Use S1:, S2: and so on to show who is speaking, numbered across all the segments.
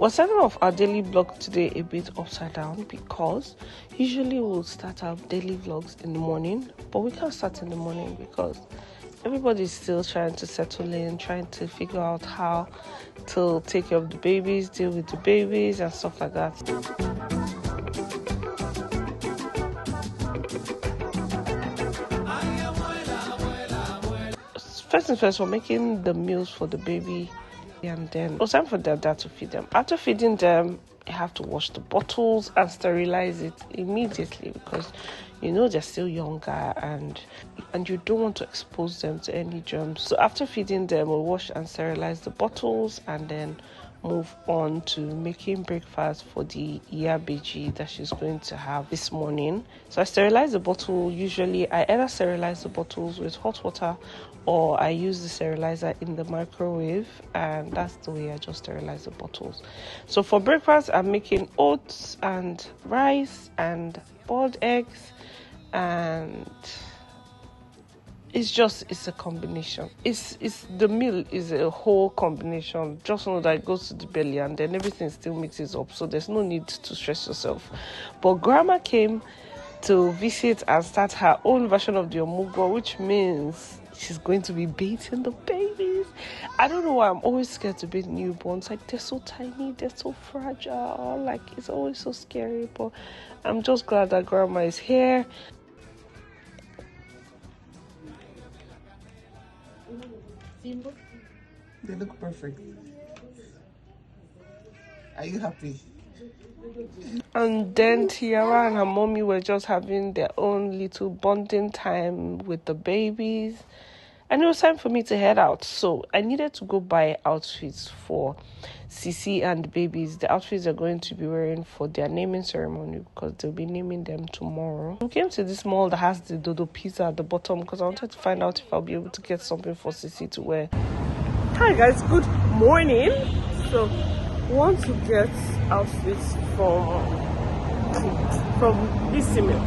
S1: We're starting off our daily vlog today a bit upside down because usually we'll start our daily vlogs in the morning, but we can't start in the morning because everybody's still trying to settle in, trying to figure out how to take care of the babies, deal with the babies and stuff like that. First and first, we're making the meals for the baby, and then it was time for their dad to feed them. After feeding them, you have to wash the bottles and sterilize it immediately because you know they're still younger and you don't want to expose them to any germs. So after feeding them, we'll wash and sterilize the bottles and then move on to making breakfast for the Iyabeji that she's going to have this morning. So I sterilize the bottle. Usually I either sterilize the bottles with hot water or I use the sterilizer in the microwave, and that's the way I just sterilize the bottles. So for breakfast, I'm making oats and rice and boiled eggs, and it's a combination. It's the meal is a whole combination. Just know that it goes to the belly and then everything still mixes up, so there's no need to stress yourself. But grandma came to visit and start her own version of the omugwo, which means she's going to be bathing the babies. I don't know why I'm always scared to bathe newborns. Like, they're so tiny, they're so fragile. Like, it's always so scary. But I'm just glad that grandma is here.
S2: They look perfect. Are you happy?
S1: And then Tiara and her mommy were just having their own little bonding time with the babies. And it was time for me to head out. So I needed to go buy outfits for Sisi and the babies. The outfits they're going to be wearing for their naming ceremony because they'll be naming them tomorrow. We came to this mall that has the Dodo pizza at the bottom because I wanted to find out if I'll be able to get something for Sisi to wear. Hi guys, good morning. So want to get outfits from this email.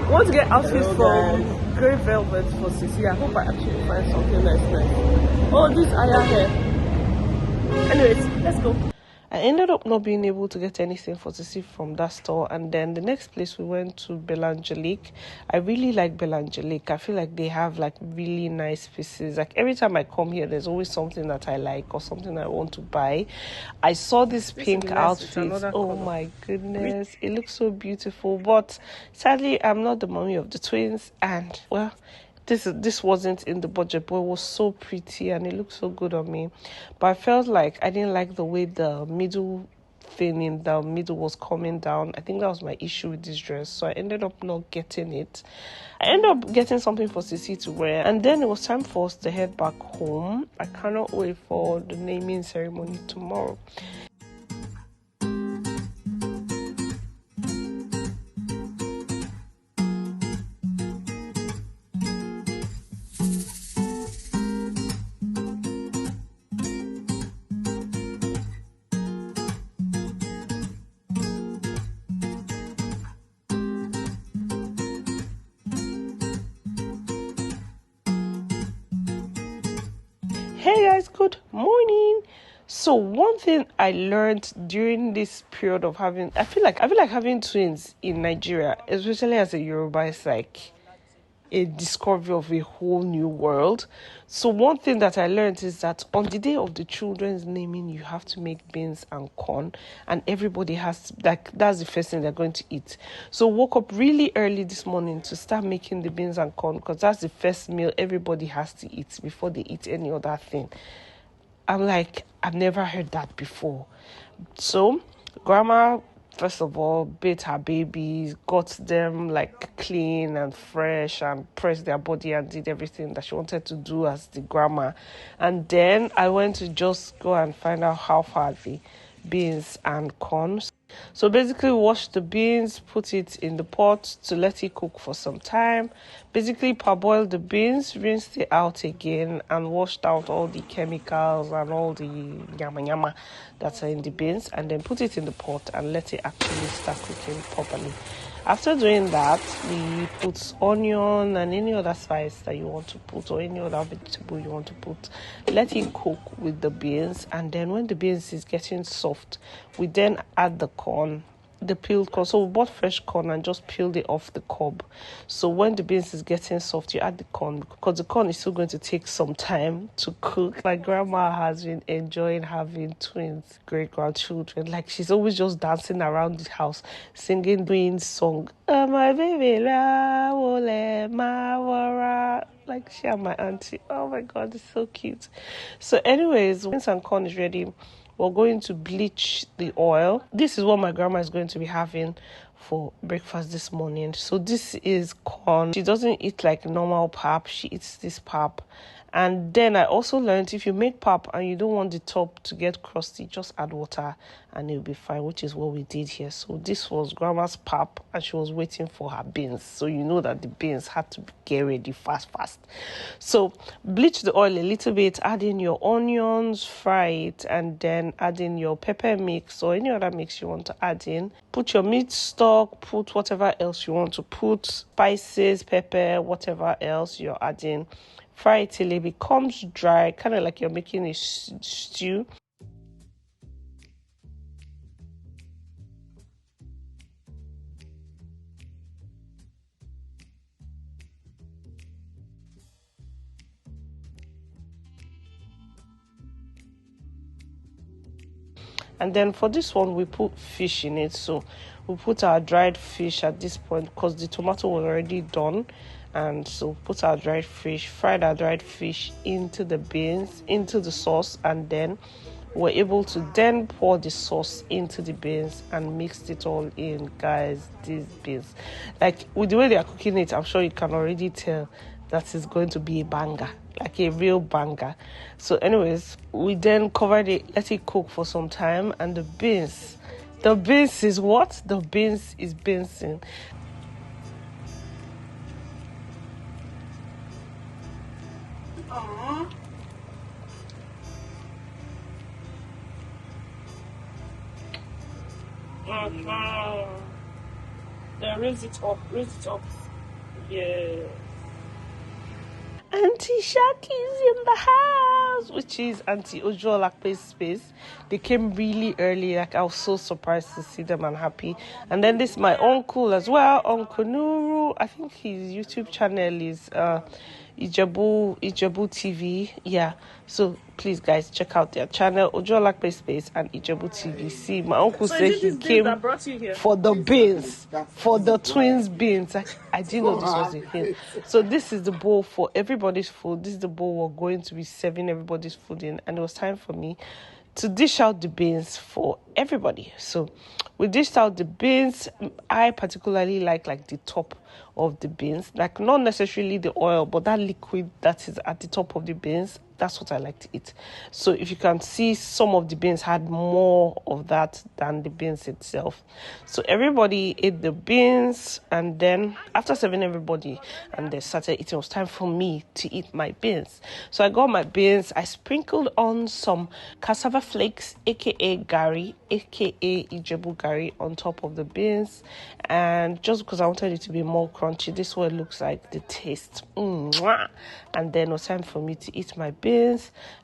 S1: Want to get outfits from Grey Velvet for Sisi. I hope I actually find something nice. Oh, this Aya hair. Anyways, let's go. I ended up not being able to get anything for Sisi from that store, and then the next place we went to Belangelique. I really like Belangelique. I feel like they have like really nice pieces. Like every time I come here, there's always something that I like or something I want to buy. I saw this pink outfit. Oh my goodness, it looks so beautiful. But sadly, I'm not the mommy of the twins, and well, this wasn't in the budget, but it was so pretty and it looked so good on me. But I felt like I didn't like the way the middle thing in the middle was coming down. I think that was my issue with this dress, so I ended up not getting it. I ended up getting something for Sisi to wear, and then it was time for us to head back home. I cannot wait for the naming ceremony tomorrow. Hey guys, good morning. So one thing I learned during this period of having, I feel like having twins in Nigeria, especially as a Yoruba, is like a discovery of a whole new world. So one thing that I learned is that on the day of the children's naming, you have to make beans and corn, and everybody has to, like, that's the first thing they're going to eat. So woke up really early this morning to start making the beans and corn because that's the first meal everybody has to eat before they eat any other thing. I'm like, I've never heard that before. So grandma, first of all, bathed her babies, got them like clean and fresh and pressed their body and did everything that she wanted to do as the grandma. And then I went to just go and find out how far the beans and corn. So basically, wash the beans, put it in the pot to let it cook for some time. Basically, parboil the beans, rinse it out again, and washed out all the chemicals and all the yama yama that are in the beans, and then put it in the pot and let it actually start cooking properly. After doing that, we put onion and any other spice that you want to put, or any other vegetable you want to put. Let it cook with the beans, and then when the beans is getting soft, we then add the corn, the peeled corn. So we bought fresh corn and just peeled it off the cob. So when the beans is getting soft, you add the corn, because the corn is still going to take some time to cook. My grandma has been enjoying having twins, great grandchildren. Like, she's always just dancing around the house, singing twins song. Oh, my baby, la, wole, ma, wara. Like, she and my auntie. Oh my God, it's so cute. So anyways, beans and corn is ready. We're going to bleach the oil. This is what my grandma is going to be having for breakfast this morning. So this is corn. She doesn't eat like normal pap. She eats this pap. And then I also learned, if you make pap and you don't want the top to get crusty, just add water and it'll be fine, which is what we did here. So this was grandma's pap, and she was waiting for her beans. So you know that the beans had to get ready fast. So bleach the oil a little bit, add in your onions, fry it, and then add in your pepper mix or any other mix you want to add in. Put your meat stock, put whatever else you want to put, spices, pepper, whatever else you're adding. Fry it till it becomes dry, kind of like you're making a stew. And then for this one, we put fish in it. So we put our dried fish at this point because the tomato was already done. And so put our dried fish, fried our dried fish into the beans, into the sauce, and then we're able to then pour the sauce into the beans and mix it all in. Guys, these beans, like with the way they are cooking it, I'm sure you can already tell that is going to be a banger, like a real banger. So anyways, we then covered it, let it cook for some time, and the beans is what? The beans is beansing. Then raise it up. Yeah. Auntie Shaki's in the house, which is Auntie Ojuolakpe's space. They came really early. Like, I was so surprised to see them and happy. And then this is my uncle as well, Uncle Nuru. I think his YouTube channel is Ijebu TV. Yeah. So please, guys, check out their channel, Ojuolakpe Space and Ijebu TV. See, my uncle said he came for the beans, for the twins' beans. I didn't know this was a thing. So this is the bowl for everybody's food. This is the bowl we're going to be serving everybody's food in. And it was time for me to dish out the beans for everybody. So we dished out the beans. I particularly like the top of the beans, like not necessarily the oil, but that liquid that is at the top of the beans. That's what I like to eat. So if you can see, some of the beans had more of that than the beans itself. So everybody ate the beans, and then after serving everybody and they started eating, it was time for me to eat my beans. So I got my beans. I sprinkled on some cassava flakes, aka gari, aka Ijebu gari, on top of the beans. And just because I wanted it to be more crunchy, this is what it looks like, the taste. And then it was time for me to eat my beans.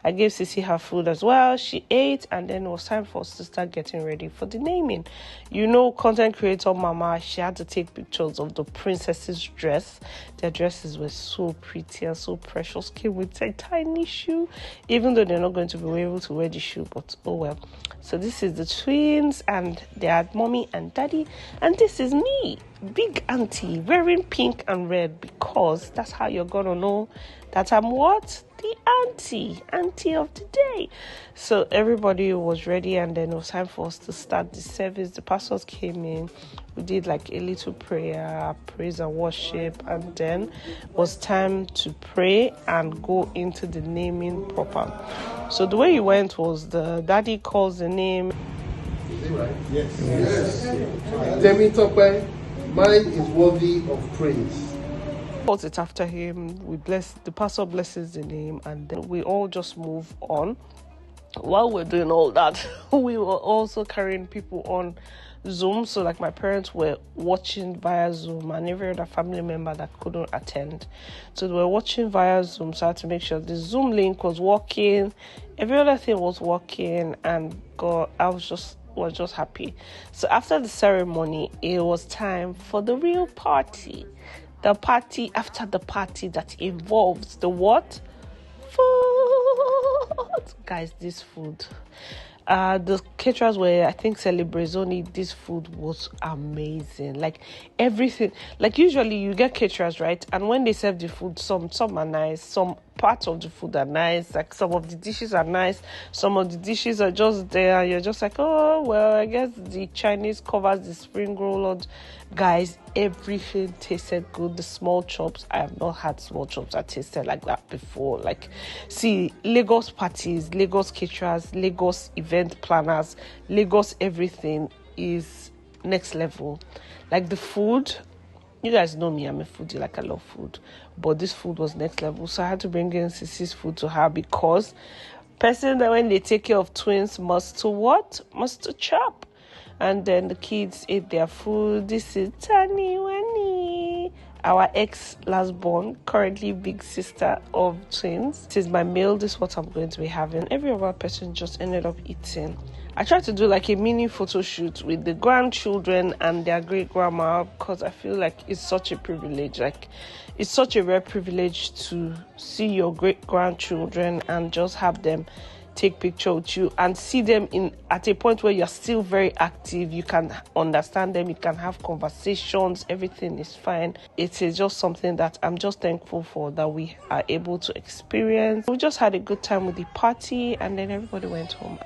S1: I gave Sissy her food as well. She ate, and then it was time for us to start getting ready for the naming. You know, content creator Mama, she had to take pictures of the princess's dress. Their dresses were so pretty and so precious. Came with a tiny shoe, even though they're not going to be able to wear the shoe, but oh well. So this is the twins, and they had mommy and daddy, and this is me, big auntie, wearing pink and red, because that's how you're gonna know that I'm what? The auntie of the day. So everybody was ready, and then it was time for us to start the service. The pastors came in. We did like a little prayer, praise and worship, and then it was time to pray and go into the naming proper. So the way it went was the daddy calls the name.
S3: it right?
S2: Yes.
S3: Tell me, Tope, mine is worthy of praise.
S1: Calls it after him. We bless the pastor, blesses the name, and then we all just move on. While we're doing all that, we were also carrying people on Zoom. So like my parents were watching via Zoom, and every other family member that couldn't attend, so they were watching via Zoom. So I had to make sure the Zoom link was working, every other thing was working, and God, I was just happy. So after the ceremony, it was time for the real party. The party after the party that involves the what? Food. Guys, this food. The caterers were, I think, Celebrazzoni. This food was amazing. Like everything. Like usually you get caterers, right? And when they serve the food, some are nice, some parts of the food are nice. Like some of the dishes are nice, some of the dishes are just there. You're just like, oh well, I guess the Chinese covers the spring roll. Guys, everything tasted good. The small chops, I have not had small chops that tasted like that before. Like, see, Lagos parties, Lagos caterers, Lagos event planners, Lagos everything is next level. Like the food, you guys know me, I'm a foodie, like I love food, but this food was next level. So I had to bring in Sisi's food to her, because person that when they take care of twins must to chop. And then the kids ate their food. This is Tani Wani, our ex last born, currently big sister of twins. This is my meal. This is what I'm going to be having. Every other person just ended up eating. I tried to do like a mini photo shoot with the grandchildren and their great grandma, because I feel like it's such a privilege. Like it's such a rare privilege to see your great grandchildren and just have them take picture with you and see them at a point where you're still very active. You can understand them, you can have conversations, everything is fine. It is just something that I'm just thankful for, that we are able to experience. We just had a good time with the party, and then everybody went home.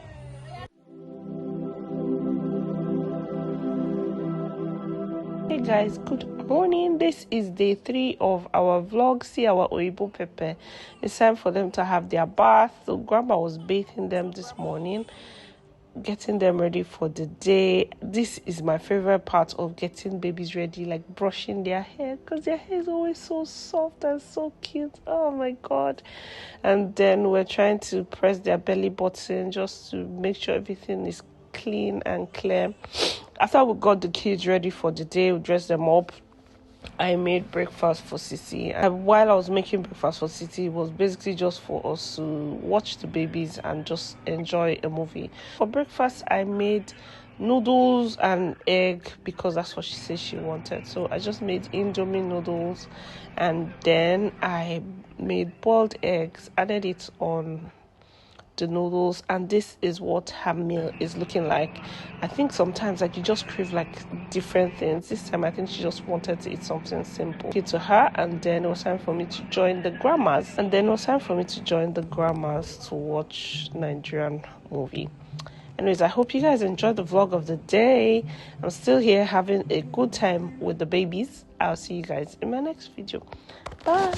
S1: Hey guys, good morning. This is day 3 of our vlog. See our Oyibo Pepe. It's time for them to have their bath. So grandma was bathing them this morning, getting them ready for the day. This is my favorite part of getting babies ready, like brushing their hair, because their hair is always so soft and so cute. Oh my god. And then we're trying to press their belly button just to make sure everything is clean and clear. After we got the kids ready for the day, we dressed them up, I made breakfast for Sisi. And while I was making breakfast for Sisi, it was basically just for us to watch the babies and just enjoy a movie. For breakfast, I made noodles and egg, because that's what she said she wanted. So I just made Indomie noodles, and then I made boiled eggs, added it on the noodles, and this is what her meal is looking like. I think sometimes like you just crave like different things. This time I think she just wanted to eat something simple. It to her, and then it was time for me to join the grandmas, to watch Nigerian movie. Anyways, I hope you guys enjoyed the vlog of the day. I'm still here having a good time with the babies. I'll see you guys in my next video. Bye.